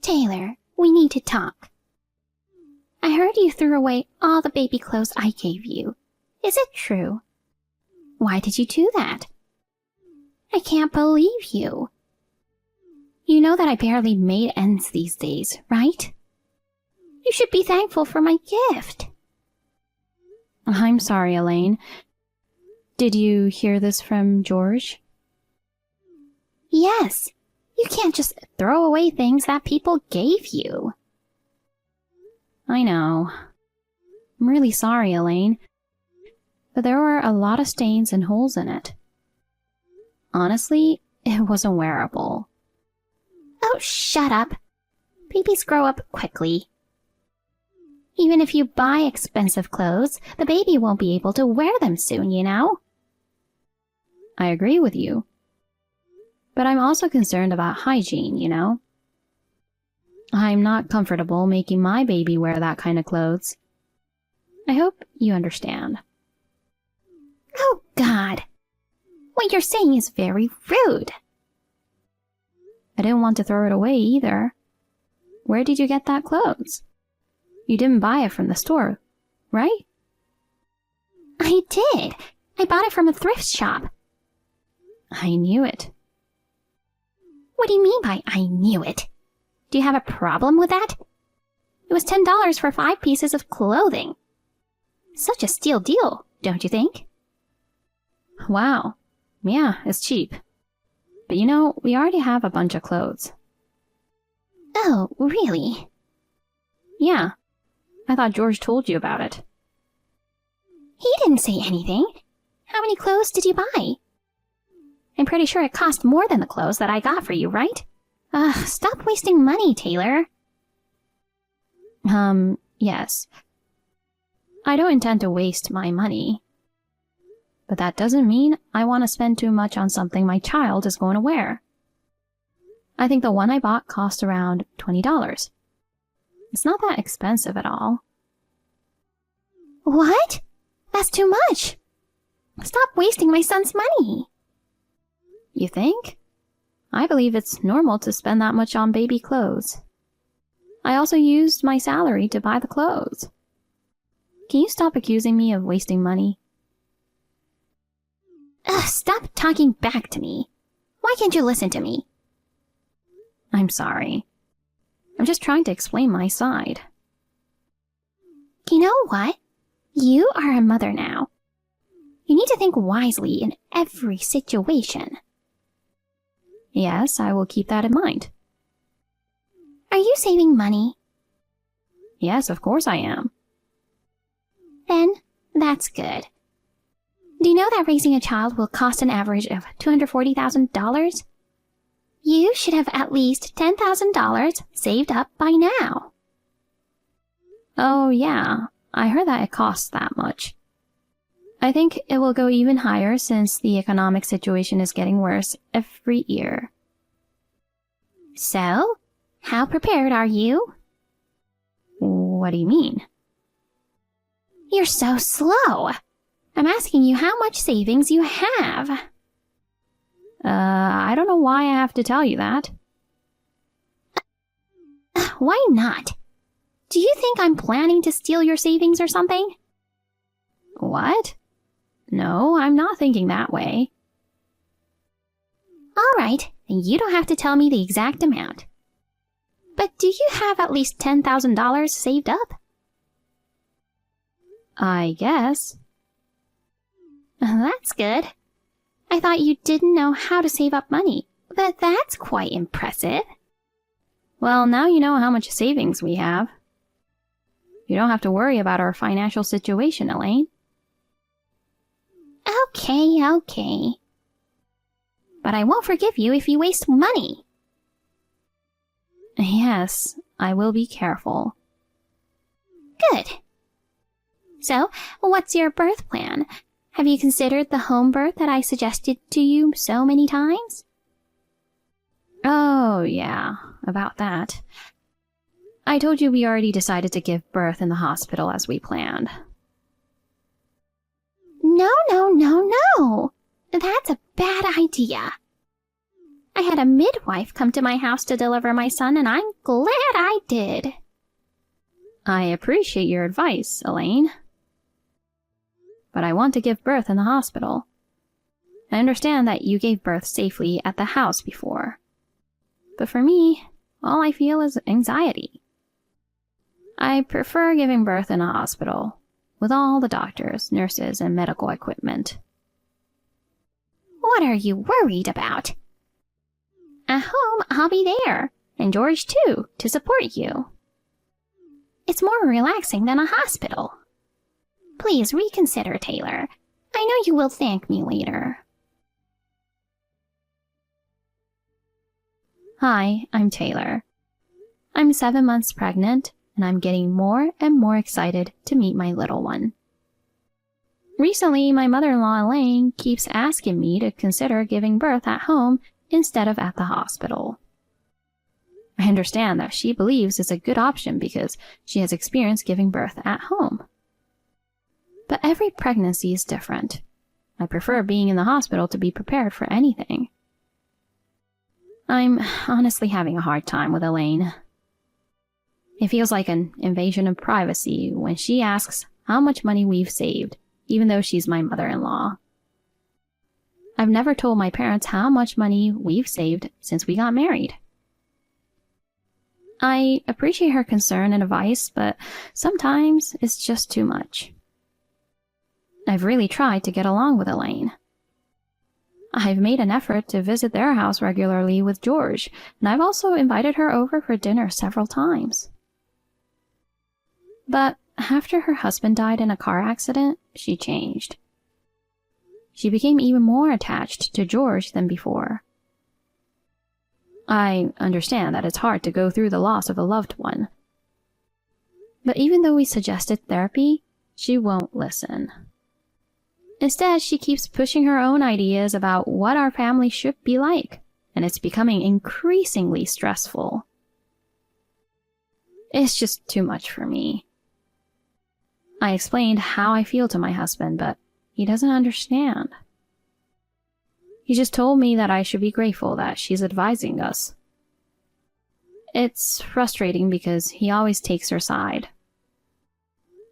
Taylor, we need to talk. I heard you threw away all the baby clothes I gave you. Is it true? Why did you do that? I can't believe you. You know that I barely made ends these days, right? You should be thankful for my gift. I'm sorry, Elaine. Did you hear this from George? Yes. You can't just throw away things that people gave you. I know. I'm really sorry, Elaine. But there were a lot of stains and holes in it. Honestly, it wasn't wearable. Oh, shut up. Babies grow up quickly. Even if you buy expensive clothes, the baby won't be able to wear them soon, you know? I agree with you. But I'm also concerned about hygiene, you know? I'm not comfortable making my baby wear that kind of clothes. I hope you understand. Oh, God. What you're saying is very rude. I didn't want to throw it away either. Where did you get that clothes? You didn't buy it from the store, right? I did. I bought it from a thrift shop. I knew it. What do you mean by I knew it? Do you have a problem with that? It was $10 for 5 pieces of clothing. Such a steal deal, don't you think? Wow. Yeah, it's cheap. But you know, we already have a bunch of clothes. Oh, really? Yeah. I thought George told you about it. He didn't say anything. How many clothes did you buy? I'm pretty sure it cost more than the clothes that I got for you, right? Stop wasting money, Taylor. Yes. I don't intend to waste my money. But that doesn't mean I want to spend too much on something my child is going to wear. I think the one I bought cost around $20. It's not that expensive at all. What? That's too much. Stop wasting my son's money. You think? I believe it's normal to spend that much on baby clothes. I also used my salary to buy the clothes. Can you stop accusing me of wasting money? Stop talking back to me. Why can't you listen to me? I'm sorry. I'm just trying to explain my side. You know what? You are a mother now. You need to think wisely in every situation. Yes, I will keep that in mind. Are you saving money? Yes, of course I am. Then, that's good. Do you know that raising a child will cost an average of $240,000? You should have at least $10,000 saved up by now. Oh, yeah. I heard that it costs that much. I think it will go even higher since the economic situation is getting worse every year. So, how prepared are you? What do you mean? You're so slow. I'm asking you how much savings you have. I don't know why I have to tell you that. Why not? Do you think I'm planning to steal your savings or something? What? No, I'm not thinking that way. All right, then you don't have to tell me the exact amount. But do you have at least $10,000 saved up? I guess. That's good. I thought you didn't know how to save up money, but that's quite impressive. Well, now you know how much savings we have. You don't have to worry about our financial situation, Elaine. Okay. But I won't forgive you if you waste money. Yes, I will be careful. Good. So, what's your birth plan? Have you considered the home birth that I suggested to you so many times? Oh, yeah, about that. I told you we already decided to give birth in the hospital as we planned. No. That's a bad idea. I had a midwife come to my house to deliver my son, and I'm glad I did. I appreciate your advice, Elaine. But I want to give birth in the hospital. I understand that you gave birth safely at the house before. But for me, all I feel is anxiety. I prefer giving birth in a hospital, with all the doctors, nurses, and medical equipment. What are you worried about? At home, I'll be there, and George too, to support you. It's more relaxing than a hospital. Please reconsider, Taylor. I know you will thank me later. Hi, I'm Taylor. I'm 7 months pregnant, and I'm getting more and more excited to meet my little one. Recently, my mother-in-law Elaine keeps asking me to consider giving birth at home instead of at the hospital. I understand that she believes it's a good option because she has experience giving birth at home. But every pregnancy is different. I prefer being in the hospital to be prepared for anything. I'm honestly having a hard time with Elaine. It feels like an invasion of privacy when she asks how much money we've saved, even though she's my mother-in-law. I've never told my parents how much money we've saved since we got married. I appreciate her concern and advice, but sometimes it's just too much. I've really tried to get along with Elaine. I've made an effort to visit their house regularly with George, and I've also invited her over for dinner several times. But after her husband died in a car accident, she changed. She became even more attached to George than before. I understand that it's hard to go through the loss of a loved one. But even though we suggested therapy, she won't listen. Instead, she keeps pushing her own ideas about what our family should be like, and it's becoming increasingly stressful. It's just too much for me. I explained how I feel to my husband, but he doesn't understand. He just told me that I should be grateful that she's advising us. It's frustrating because he always takes her side.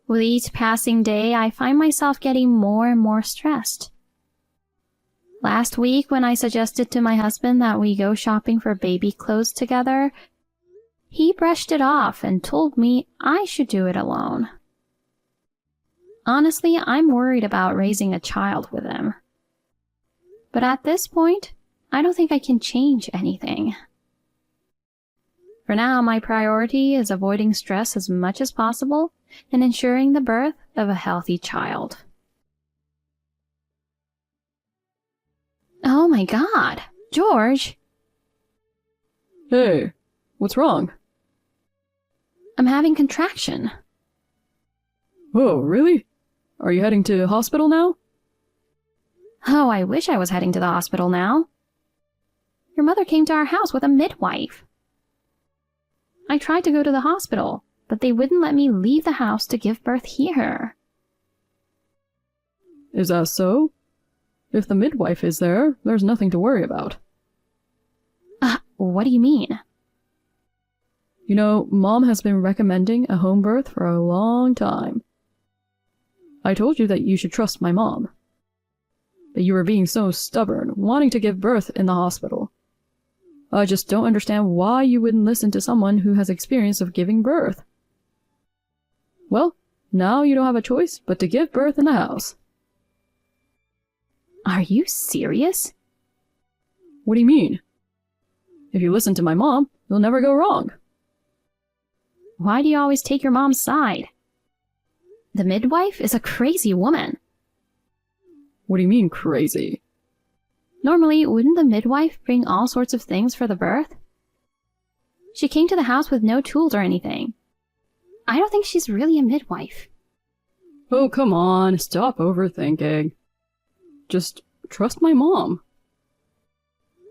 With each passing day, I find myself getting more and more stressed. Last week, when I suggested to my husband that we go shopping for baby clothes together, he brushed it off and told me I should do it alone. Honestly, I'm worried about raising a child with him. But at this point, I don't think I can change anything. For now, my priority is avoiding stress as much as possible and ensuring the birth of a healthy child. Oh my God, George! Hey, what's wrong? I'm having contraction. Oh, really? Are you heading to the hospital now? Oh, I wish I was heading to the hospital now. Your mother came to our house with a midwife. I tried to go to the hospital, but they wouldn't let me leave the house to give birth here. Is that so? If the midwife is there, there's nothing to worry about. What do you mean? You know, Mom has been recommending a home birth for a long time. I told you that you should trust my mom. But you were being so stubborn, wanting to give birth in the hospital. I just don't understand why you wouldn't listen to someone who has experience of giving birth. Well, now you don't have a choice but to give birth in the house. Are you serious? What do you mean? If you listen to my mom, you'll never go wrong. Why do you always take your mom's side? The midwife is a crazy woman. What do you mean, crazy? Normally, wouldn't the midwife bring all sorts of things for the birth? She came to the house with no tools or anything. I don't think she's really a midwife. Oh, come on, stop overthinking. Just trust my mom.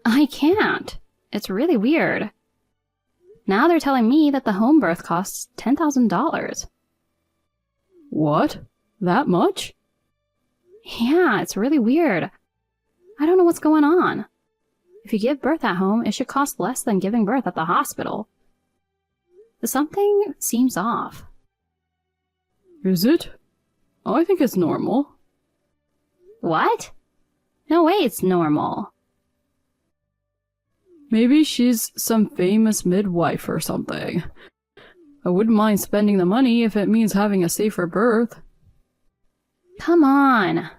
I can't. It's really weird. Now they're telling me that the home birth costs $10,000. What? That much? Yeah, it's really weird. I don't know what's going on. If you give birth at home, it should cost less than giving birth at the hospital. Something seems off. Is it? I think it's normal. What? No way it's normal. Maybe she's some famous midwife or something. I wouldn't mind spending the money if it means having a safer birth. Come on.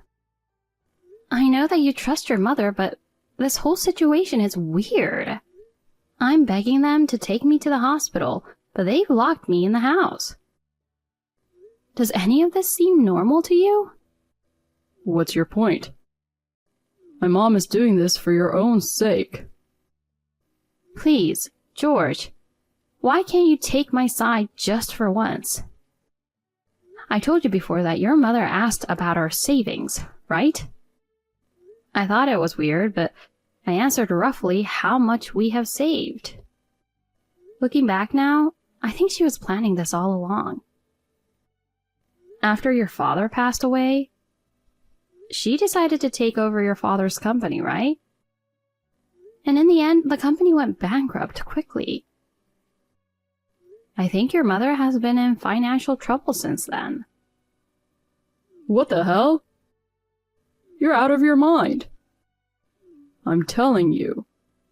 I know that you trust your mother, but this whole situation is weird. I'm begging them to take me to the hospital, but they've locked me in the house. Does any of this seem normal to you? What's your point? My mom is doing this for your own sake. Please, George, why can't you take my side just for once? I told you before that your mother asked about our savings, right? I thought it was weird, but I answered roughly how much we have saved. Looking back now, I think she was planning this all along. After your father passed away, she decided to take over your father's company, right? And in the end, the company went bankrupt quickly. I think your mother has been in financial trouble since then. What the hell? You're out of your mind. I'm telling you,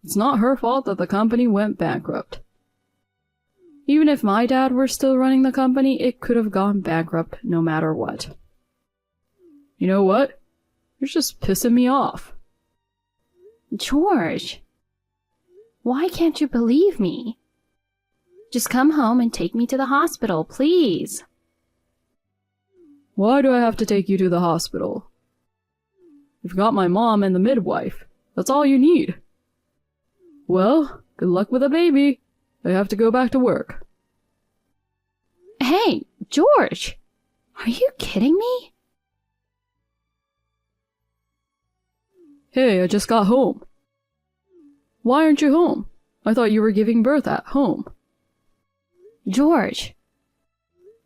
it's not her fault that the company went bankrupt. Even if my dad were still running the company, it could have gone bankrupt no matter what. You know what? You're just pissing me off. George, why can't you believe me? Just come home and take me to the hospital, please. Why do I have to take you to the hospital? You've got my mom and the midwife. That's all you need. Well, good luck with the baby. I have to go back to work. Hey, George, are you kidding me? Hey, I just got home. Why aren't you home? I thought you were giving birth at home. George,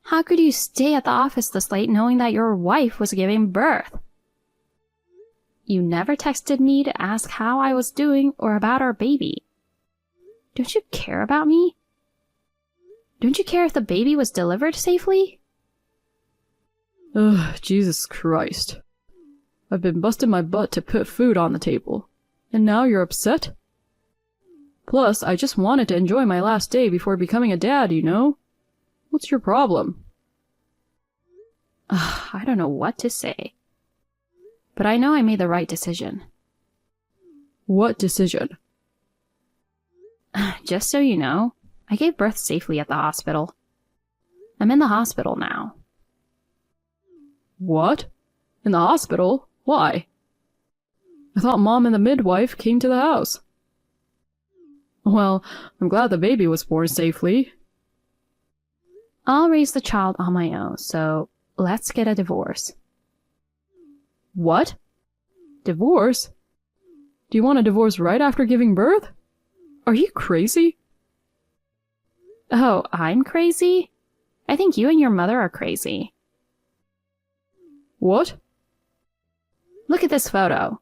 how could you stay at the office this late knowing that your wife was giving birth? You never texted me to ask how I was doing or about our baby. Don't you care about me? Don't you care if the baby was delivered safely? Ugh, Jesus Christ. I've been busting my butt to put food on the table. And now you're upset? Plus, I just wanted to enjoy my last day before becoming a dad, you know? What's your problem? I don't know what to say. But I know I made the right decision. What decision? Just so you know, I gave birth safely at the hospital. I'm in the hospital now. What? In the hospital? Why? I thought Mom and the midwife came to the house. Well, I'm glad the baby was born safely. I'll raise the child on my own, so let's get a divorce. What? Divorce? Do you want a divorce right after giving birth? Are you crazy? Oh, I'm crazy? I think you and your mother are crazy. What? Look at this photo.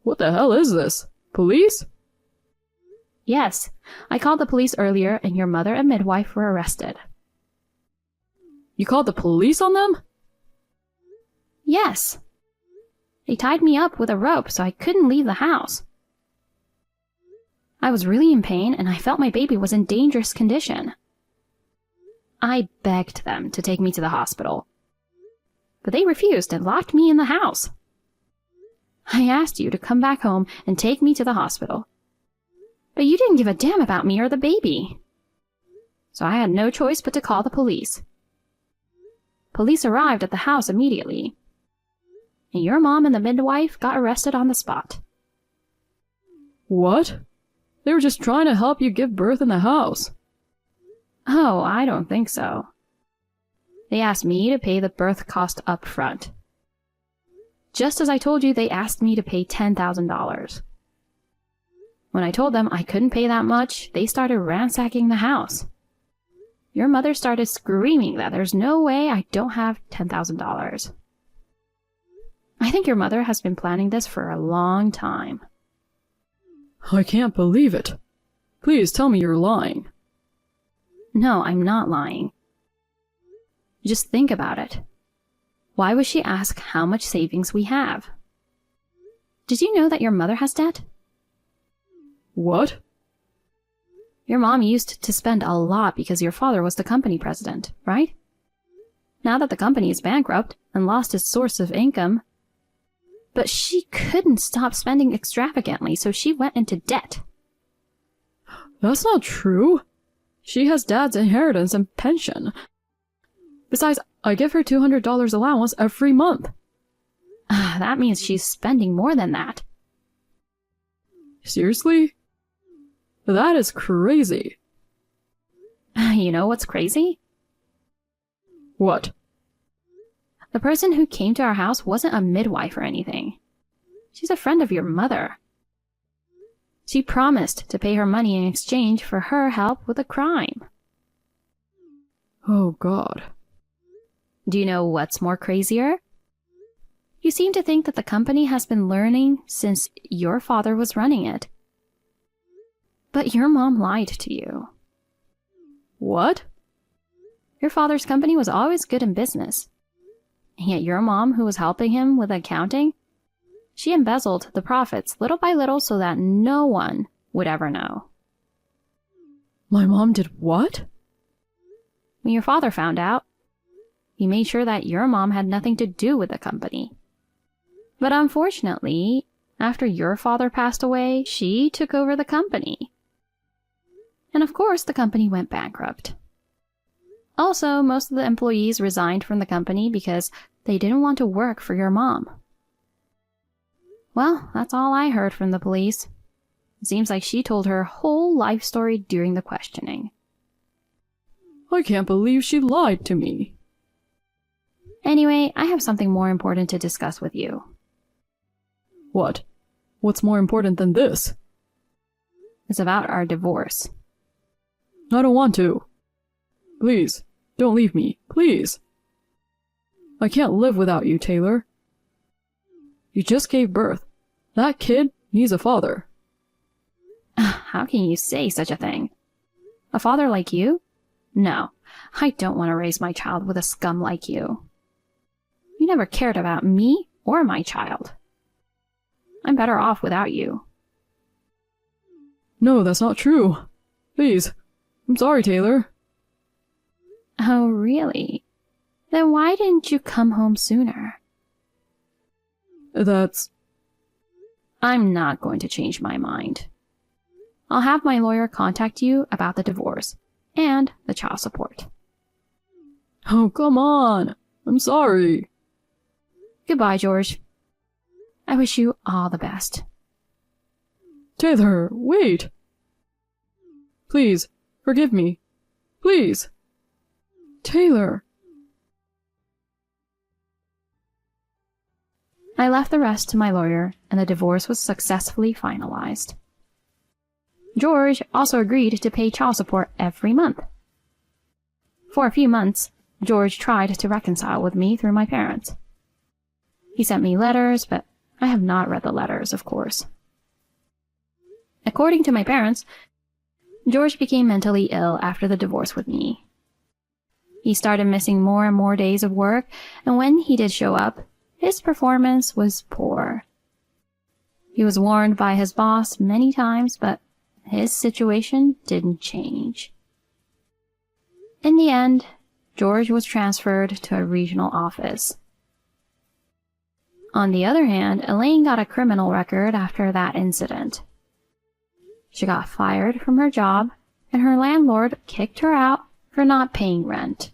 What the hell is this? Police? Yes, I called the police earlier and your mother and midwife were arrested. You called the police on them? Yes. They tied me up with a rope so I couldn't leave the house. I was really in pain and I felt my baby was in dangerous condition. I begged them to take me to the hospital, but they refused and locked me in the house. I asked you to come back home and take me to the hospital, but you didn't give a damn about me or the baby. So I had no choice but to call the police. Police arrived at the house immediately, and your mom and the midwife got arrested on the spot. What? They were just trying to help you give birth in the house. Oh, I don't think so. They asked me to pay the birth cost up front. Just as I told you, they asked me to pay $10,000. When I told them I couldn't pay that much, they started ransacking the house. Your mother started screaming that there's no way I don't have $10,000. I think your mother has been planning this for a long time. I can't believe it. Please tell me you're lying. No, I'm not lying. Just think about it. Why would she ask how much savings we have? Did you know that your mother has debt? What? Your mom used to spend a lot because your father was the company president, right? Now that the company is bankrupt and lost its source of income, but she couldn't stop spending extravagantly, so she went into debt. That's not true. She has Dad's inheritance and pension. Besides, I give her $200 allowance every month. That means she's spending more than that. Seriously? That is crazy. You know what's crazy? What? The person who came to our house wasn't a midwife or anything. She's a friend of your mother. She promised to pay her money in exchange for her help with a crime. Oh, God. Do you know what's more crazier? You seem to think that the company has been learning since your father was running it. But your mom lied to you. What? Your father's company was always good in business. And yet your mom, who was helping him with accounting, she embezzled the profits little by little so that no one would ever know. My mom did what? When your father found out, he made sure that your mom had nothing to do with the company. But unfortunately, after your father passed away, she took over the company. And of course, the company went bankrupt. Also, most of the employees resigned from the company because they didn't want to work for your mom. Well, that's all I heard from the police. It seems like she told her whole life story during the questioning. I can't believe she lied to me. Anyway, I have something more important to discuss with you. What? What's more important than this? It's about our divorce. I don't want to. Please, don't leave me, please. I can't live without you, Taylor. You just gave birth. That kid needs a father. How can you say such a thing? A father like you? No, I don't want to raise my child with a scum like you. You never cared about me or my child. I'm better off without you. No, that's not true. Please. I'm sorry, Taylor. Oh, really? Then why didn't you come home sooner? That's... I'm not going to change my mind. I'll have my lawyer contact you about the divorce and the child support. Oh, come on. I'm sorry. Goodbye, George. I wish you all the best. Taylor, wait. Please, forgive me. Please. Taylor. I left the rest to my lawyer, and the divorce was successfully finalized. George also agreed to pay child support every month. For a few months, George tried to reconcile with me through my parents. He sent me letters, but I have not read the letters, of course. According to my parents, George became mentally ill after the divorce with me. He started missing more and more days of work, and when he did show up, his performance was poor. He was warned by his boss many times, but his situation didn't change. In the end, George was transferred to a regional office. On the other hand, Elaine got a criminal record after that incident. She got fired from her job, and her landlord kicked her out for not paying rent.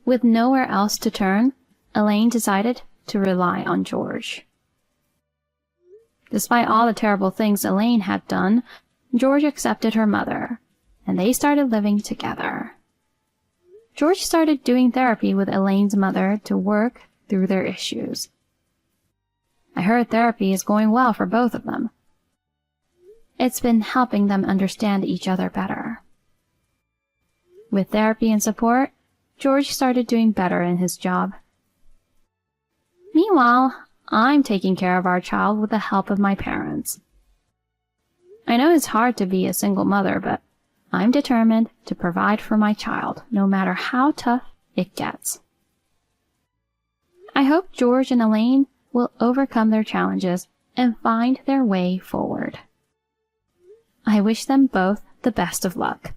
With nowhere else to turn, Elaine decided to rely on George. Despite all the terrible things Elaine had done, George accepted her mother, and they started living together. George started doing therapy with Elaine's mother to work through their issues. I heard therapy is going well for both of them. It's been helping them understand each other better. With therapy and support, George started doing better in his job. Meanwhile, I'm taking care of our child with the help of my parents. I know it's hard to be a single mother, but I'm determined to provide for my child, no matter how tough it gets. I hope George and Elaine will overcome their challenges and find their way forward. I wish them both the best of luck.